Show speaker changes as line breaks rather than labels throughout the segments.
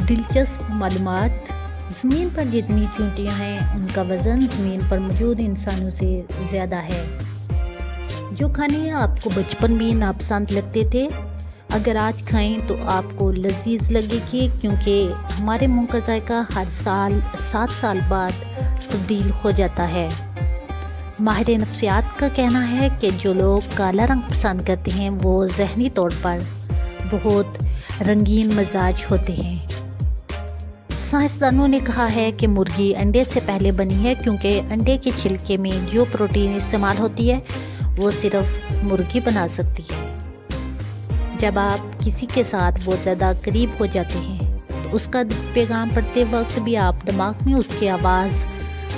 دلچسپ معلومات۔ زمین پر جتنی چونٹیاں ہیں ان کا وزن زمین پر موجود انسانوں سے زیادہ ہے۔ جو کھانے آپ کو بچپن میں ناپسند لگتے تھے اگر آج کھائیں تو آپ کو لذیذ لگے گی، کیونکہ ہمارے منہ کا ذائقہ ہر سال 7 سال بعد تبدیل ہو جاتا ہے۔ ماہر نفسیات کا کہنا ہے کہ جو لوگ کالا رنگ پسند کرتے ہیں وہ ذہنی طور پر بہت رنگین مزاج ہوتے ہیں۔ سائنسدانوں نے کہا ہے کہ مرغی انڈے سے پہلے بنی ہے، کیونکہ انڈے کے چھلکے میں جو پروٹین استعمال ہوتی ہے وہ صرف مرغی بنا سکتی ہے۔ جب آپ کسی کے ساتھ بہت زیادہ قریب ہو جاتے ہیں تو اس کا پیغام پڑھتے وقت بھی آپ دماغ میں اس کی آواز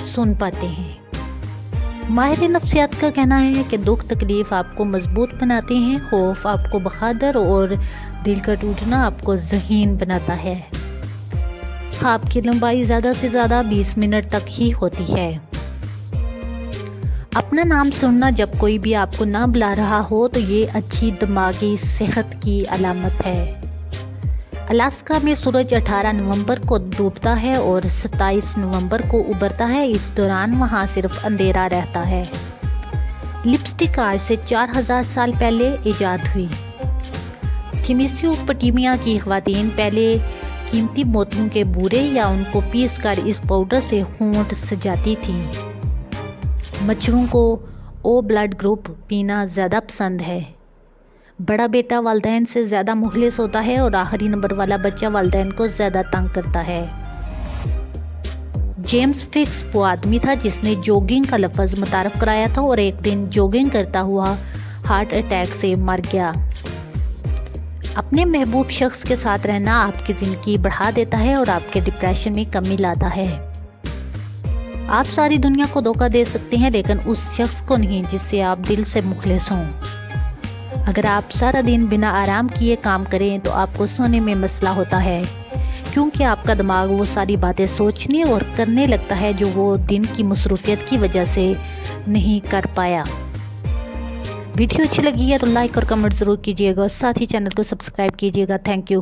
سن پاتے ہیں۔ ماہر نفسیات کا کہنا ہے کہ دکھ تکلیف آپ کو مضبوط بناتے ہیں، خوف آپ کو بہادر اور دل کا ٹوٹنا آپ کو ذہین بناتا ہے۔ خواب کی لمبائی زیادہ سے زیادہ 20 منٹ تک ہی ہوتی ہے۔ اپنا نام سننا جب کوئی بھی آپ کو نہ بلا رہا ہو تو یہ اچھی دماغی صحت کی علامت ہے۔ الاسکا میں سورج 18 نومبر کو ڈوبتا ہے اور 27 نومبر کو ابھرتا ہے۔ اس دوران وہاں صرف اندھیرا رہتا ہے۔ لپسٹک آج سے 4000 سال پہلے ایجاد ہوئی۔ میسوپوٹیمیا کی خواتین پہلے قیمتی موتیوں کے بورے یا ان کو پیس کر اس پاؤڈر سے ہونٹ سجاتی تھیں۔ مچھروں کو او بلڈ گروپ پینا زیادہ پسند ہے۔ بڑا بیٹا والدین سے زیادہ مخلص ہوتا ہے اور آخری نمبر والا بچہ والدین کو زیادہ تنگ کرتا ہے۔ جیمز فکس وہ آدمی تھا جس نے جوگنگ کا لفظ متعارف کرایا تھا اور ایک دن جوگنگ کرتا ہوا ہارٹ اٹیک سے مر گیا۔ اپنے محبوب شخص کے ساتھ رہنا آپ کی زندگی بڑھا دیتا ہے اور آپ کے ڈپریشن میں کمی لاتا ہے۔ آپ ساری دنیا کو دھوکہ دے سکتے ہیں لیکن اس شخص کو نہیں جس سے آپ دل سے مخلص ہوں۔ اگر آپ سارا دن بنا آرام کیے کام کریں تو آپ کو سونے میں مسئلہ ہوتا ہے، کیونکہ آپ کا دماغ وہ ساری باتیں سوچنے اور کرنے لگتا ہے جو وہ دن کی مصروفیت کی وجہ سے نہیں کر پایا۔ ویڈیو اچھی لگی ہے تو لائک اور کمنٹ ضرور کیجیے گا اور ساتھ ہی چینل کو سبسکرائب کیجیے گا۔ Thank you.